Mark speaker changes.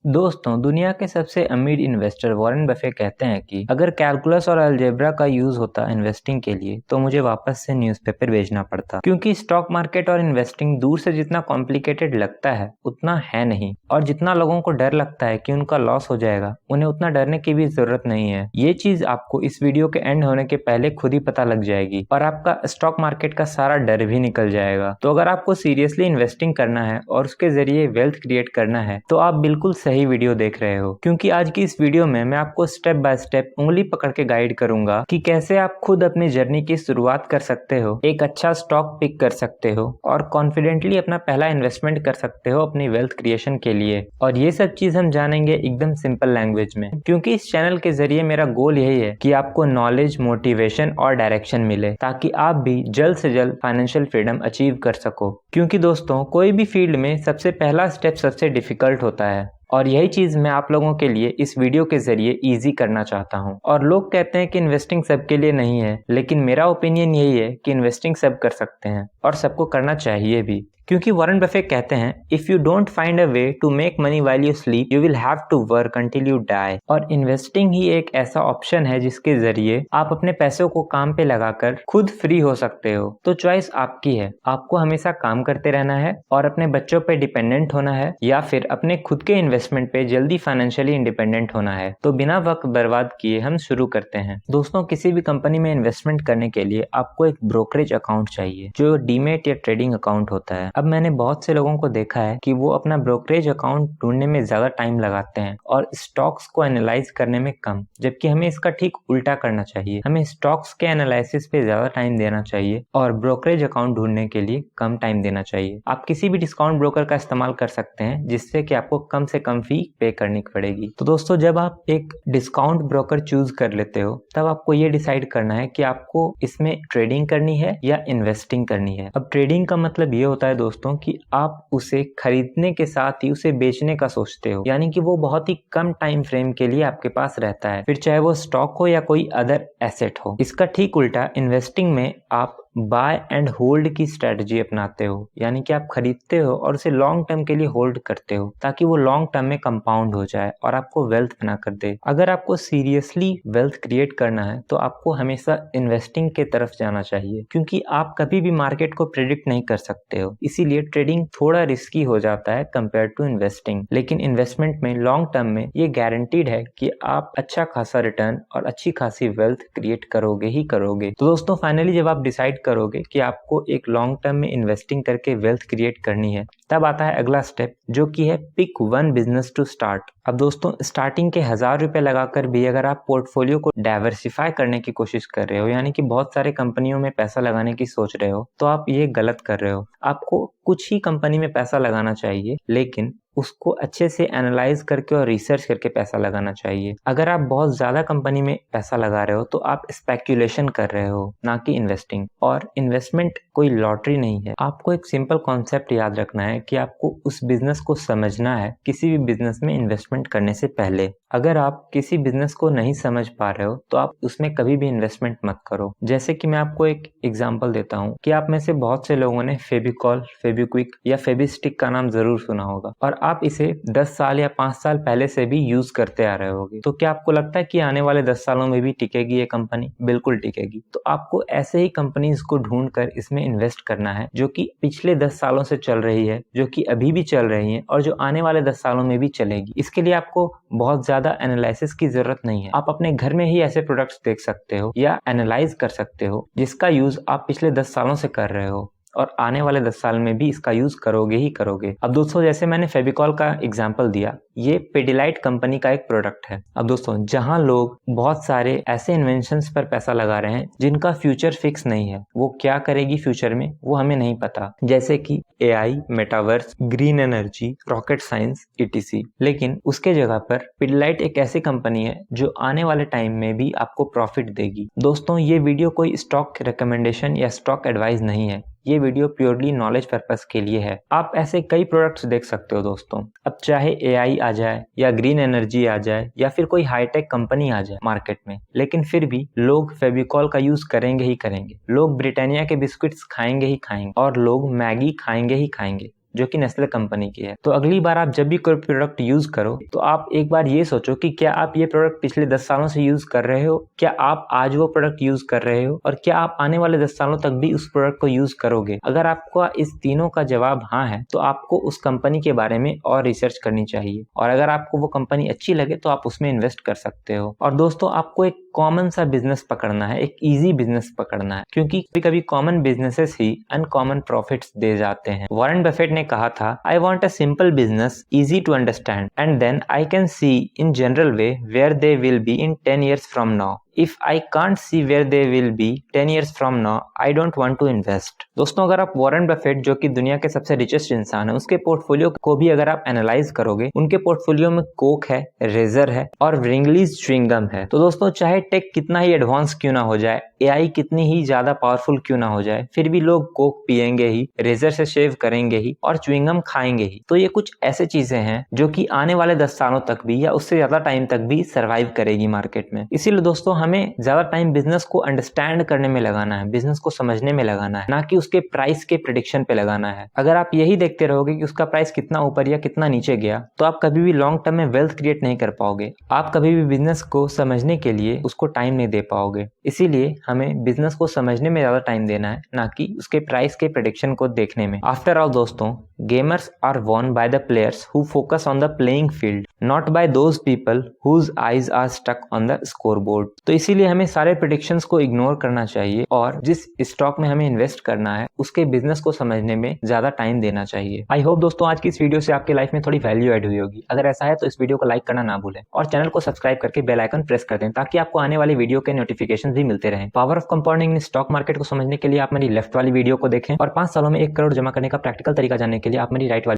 Speaker 1: दोस्तों, दुनिया के सबसे अमीर इन्वेस्टर वॉरेन बफे कहते हैं कि अगर कैलकुलस और अलजेब्रा का यूज होता इन्वेस्टिंग के लिए तो मुझे वापस से न्यूज़पेपर बेचना पड़ता, क्योंकि स्टॉक मार्केट और इन्वेस्टिंग दूर से जितना कॉम्प्लिकेटेड लगता है उतना है नहीं। और जितना लोगों को डर लगता है कि उनका लॉस हो जाएगा, उन्हें उतना डरने की भी जरूरत नहीं है। ये चीज आपको इस वीडियो के एंड होने के पहले खुद ही पता लग जाएगी और आपका स्टॉक मार्केट का सारा डर भी निकल जाएगा। तो अगर आपको सीरियसली इन्वेस्टिंग करना है और उसके जरिए वेल्थ क्रिएट करना है तो आप बिल्कुल सही वीडियो देख रहे हो, क्योंकि आज की इस वीडियो में मैं आपको स्टेप बाय स्टेप उंगली पकड़ के गाइड करूंगा कि कैसे आप खुद अपनी जर्नी की शुरुआत कर सकते हो, एक अच्छा स्टॉक पिक कर सकते हो और कॉन्फिडेंटली अपना पहला इन्वेस्टमेंट कर सकते हो अपनी वेल्थ क्रिएशन के लिए। और ये सब चीज हम जानेंगे एकदम सिंपल लैंग्वेज में, क्योंकि इस चैनल के जरिए मेरा गोल यही है कि आपको नॉलेज, मोटिवेशन और डायरेक्शन मिले, ताकि आप भी जल्द से जल्द फाइनेंशियल फ्रीडम अचीव कर सको। क्योंकि दोस्तों, कोई भी फील्ड में सबसे पहला स्टेप सबसे डिफिकल्ट होता है और यही चीज मैं आप लोगों के लिए इस वीडियो के जरिए इजी करना चाहता हूं। और लोग कहते हैं कि इन्वेस्टिंग सबके लिए नहीं है, लेकिन मेरा ओपिनियन यही है कि इन्वेस्टिंग सब कर सकते हैं और सबको करना चाहिए भी। क्योंकि वॉरेन बफे कहते हैं, if you don't find a way to make money while you sleep you will have to work until you die. और इन्वेस्टिंग ही एक ऐसा ऑप्शन है जिसके जरिए आप अपने पैसों को काम पे लगाकर खुद फ्री हो सकते हो। तो चॉइस आपकी है, आपको हमेशा काम करते रहना है और अपने बच्चों पे डिपेंडेंट होना है, या फिर अपने खुद के इन्वेस्टमेंट पे जल्दी फाइनेंशियली इंडिपेंडेंट होना है। तो बिना वक्त बर्बाद किए हम शुरू करते हैं। दोस्तों, किसी भी कंपनी में इन्वेस्टमेंट करने के लिए आपको एक ब्रोकरेज अकाउंट चाहिए, जो डीमेट या ट्रेडिंग अकाउंट होता है। अब मैंने बहुत से लोगों को देखा है कि वो अपना ब्रोकरेज अकाउंट ढूंढने में ज्यादा टाइम लगाते हैं और स्टॉक्स को एनालाइज करने में कम, जबकि हमें इसका ठीक उल्टा करना चाहिए। हमें स्टॉक्स के एनालिसिस पे ज्यादा टाइम देना चाहिए और ब्रोकरेज अकाउंट ढूंढने के लिए कम टाइम देना चाहिए। आप किसी भी डिस्काउंट ब्रोकर का इस्तेमाल कर सकते हैं, जिससे कि आपको कम से कम फी पे करनी पड़ेगी। तो दोस्तों, जब आप एक डिस्काउंट ब्रोकर चूज कर लेते हो, तब आपको ये डिसाइड करना है कि आपको इसमें ट्रेडिंग करनी है या इन्वेस्टिंग करनी है। अब ट्रेडिंग का मतलब ये होता है दोस्तों कि आप उसे खरीदने के साथ ही उसे बेचने का सोचते हो, यानी कि वो बहुत ही कम टाइम फ्रेम के लिए आपके पास रहता है, फिर चाहे वो स्टॉक हो या कोई अदर एसेट हो। इसका ठीक उल्टा इन्वेस्टिंग में आप बाय एंड होल्ड की स्ट्रेटजी अपनाते हो, यानी कि आप खरीदते हो और उसे लॉन्ग टर्म के लिए होल्ड करते हो, ताकि वो लॉन्ग टर्म में कंपाउंड हो जाए और आपको वेल्थ बना कर दे। अगर आपको सीरियसली वेल्थ क्रिएट करना है तो आपको हमेशा इन्वेस्टिंग के तरफ जाना चाहिए, क्योंकि आप कभी भी मार्केट को प्रेडिक्ट नहीं कर सकते हो। इसीलिए ट्रेडिंग थोड़ा रिस्की हो जाता है कंपेयर टू इन्वेस्टिंग, लेकिन इन्वेस्टमेंट में लॉन्ग टर्म में ये गारंटीड है कि आप अच्छा खासा रिटर्न और अच्छी खासी वेल्थ क्रिएट करोगे ही करोगे। तो दोस्तों, फाइनली जब आप डिसाइड करोगे कि आपको एक लॉन्ग टर्म में इन्वेस्टिंग करके वेल्थ क्रिएट करनी है, तब आता है अगला स्टेप, जो कि है pick one business to start. अब दोस्तों, स्टार्टिंग के 1000 रुपए लगाकर भी अगर आप पोर्टफोलियो को डाइवर्सिफाई करने की कोशिश कर रहे हो, यानी कि बहुत सारे कंपनियों में पैसा लगाने की सोच रहे हो, तो आप ये गलत कर रहे हो। आपको कुछ ही कंपनी में पैसा लगाना चाहिए, लेकिन उसको अच्छे से एनालाइज करके और रिसर्च करके पैसा लगाना चाहिए। अगर आप बहुत ज्यादा कंपनी में पैसा लगा रहे हो तो आप स्पेक्यूलेशन कर रहे हो, ना कि इन्वेस्टिंग। और इन्वेस्टमेंट कोई लॉटरी नहीं है। आपको एक सिंपल कॉन्सेप्ट याद रखना है कि आपको उस बिजनेस को समझना है किसी भी बिजनेस में इन्वेस्टमेंट करने से पहले। अगर आप किसी बिजनेस को नहीं समझ पा रहे हो तो आप उसमें कभी भी इन्वेस्टमेंट मत करो। जैसे कि मैं आपको एक एग्जांपल देता हूँ कि आप में से बहुत से लोगों ने फेविकॉल, फेविक्विक या फेविस्टिक का नाम जरूर सुना होगा और आप इसे 10 साल या 5 साल पहले से भी यूज करते आ रहे होगे। तो क्या आपको लगता है कि आने वाले 10 सालों में भी टिकेगी ये कंपनी? बिल्कुल टिकेगी। तो आपको ऐसे ही कंपनीज को ढूंढ कर इसमें इन्वेस्ट करना है, जो कि पिछले 10 सालों से चल रही है, जो कि अभी भी चल रही है और जो आने वाले 10 सालों में भी चलेगी। इसके लिए आपको बहुत ज्यादा एनालिसिस की जरूरत नहीं है। आप अपने घर में ही ऐसे प्रोडक्ट्स देख सकते हो या एनालाइज कर सकते हो जिसका यूज आप पिछले 10 सालों से कर रहे हो और आने वाले 10 साल में भी इसका यूज करोगे ही करोगे। अब दोस्तों, जैसे मैंने फेविकॉल का एग्जांपल दिया, ये पेडिलाइट कंपनी का एक प्रोडक्ट है। अब दोस्तों, जहां लोग बहुत सारे ऐसे इन्वेंशंस पर पैसा लगा रहे हैं जिनका फ्यूचर फिक्स नहीं है, वो क्या करेगी फ्यूचर में वो हमें नहीं पता, जैसे कि AI, metaverse, green energy, rocket science etc। लेकिन उसके जगह पर पेडिलाइट एक ऐसी कंपनी है जो आने वाले टाइम में भी आपको प्रॉफिट देगी। दोस्तों, ये वीडियो कोई स्टॉक रिकमेंडेशन या स्टॉक एडवाइस नहीं है, ये वीडियो प्योरली नॉलेज पर्पस के लिए है। आप ऐसे कई प्रोडक्ट्स देख सकते हो दोस्तों। अब चाहे एआई आ जाए या ग्रीन एनर्जी आ जाए या फिर कोई हाईटेक कंपनी आ जाए मार्केट में, लेकिन फिर भी लोग फेविकॉल का यूज करेंगे ही करेंगे, लोग ब्रिटानिया के बिस्किट्स खाएंगे ही खाएंगे और लोग मैगी खाएंगे ही खाएंगे। जो कि नेस्ले कंपनी की है। तो अगली बार आप जब भी कोई प्रोडक्ट यूज करो तो आप एक बार ये सोचो कि क्या आप ये प्रोडक्ट पिछले 10 सालों से यूज कर रहे हो, क्या आप आज वो प्रोडक्ट यूज कर रहे हो, और क्या आप आने वाले 10 सालों तक भी उस प्रोडक्ट को यूज करोगे। अगर आपका इस तीनों का जवाब हाँ है तो आपको उस कंपनी के बारे में और रिसर्च करनी चाहिए, और अगर आपको वो कंपनी अच्छी लगे तो आप उसमें इन्वेस्ट कर सकते हो। और दोस्तों, आपको एक कॉमन सा बिजनेस पकड़ना है, एक इजी बिजनेस पकड़ना है, क्योंकि कभी कभी कॉमन बिजनेसेस ही अनकॉमन प्रॉफिट्स दे जाते हैं। वॉरेन बफेट ने कहा था, I want a simple business easy to understand and then I can see in general way where they will be in 10 years from now. If I can't see where they will be 10 years from now, I don't want to invest. दोस्तों, अगर आप Warren Buffett, जो कि दुनिया के सबसे richest इंसान है, उसके पोर्टफोलियो को भी अगर आप एनालाइज करोगे, उनके पोर्टफोलियो में कोक है, रेजर है और रिंगलीज च्युइंगम है। तो दोस्तों, चाहे टेक कितना ही एडवांस क्यों ना हो जाए, एआई कितनी ही ज्यादा पावरफुल क्यों ना हो जाए, फिर भी लोग कोक पिएंगे ही, रेजर से शेव करेंगे ही और च्युइंगम खाएंगे ही। तो ये कुछ ऐसे चीजें हैं जो कि आने वाले 10 सालों तक भी या उससे ज्यादा टाइम तक भी सर्वाइव करेगी मार्केट में। इसीलिए दोस्तों, हमें ज्यादा टाइम बिजनेस को अंडरस्टैंड करने में लगाना है, बिजनेस को समझने में लगाना है, ना कि उसके प्राइस के प्रेडिक्शन पे लगाना है। अगर आप यही देखते रहोगे कि उसका प्राइस कितना ऊपर या कितना नीचे गया, तो आप कभी भी लॉन्ग टर्म में वेल्थ क्रिएट नहीं कर पाओगे। आप कभी भी बिजनेस को समझने के लिए उसको टाइम नहीं दे पाओगे। इसीलिए हमें बिजनेस को समझने में ज्यादा टाइम देना है, ना कि उसके प्राइस के प्रेडिक्शन को देखने में। आफ्टर ऑल दोस्तों, gamers are won by the players who focus on the playing field, not by those people whose eyes are stuck on the scoreboard. तो इसीलिए हमें सारे प्रेडिक्शंस को इग्नोर करना चाहिए और जिस स्टॉक में हमें इन्वेस्ट करना है उसके बिजनेस को समझने में ज्यादा टाइम देना चाहिए। आई होप दोस्तों, आज की इस वीडियो से आपकी लाइफ में थोड़ी वैल्यू ऐड हुई होगी। अगर ऐसा है तो इस वीडियो को लाइक करना ना भूलें और चैनल को सब्सक्राइब करके बेल आइकन प्रेस कर दें, ताकि आपको आने वाली वीडियो के नोटिफिकेशन भी मिलते रहें। Power of compounding in stock market को समझने के लिए आप मेरी लेफ्ट वाली वीडियो को देखें और 5 सालों में 1 करोड़ जमा करने का प्रैक्टिकल तरीका जानने के लिए आप मेरी राइट वाली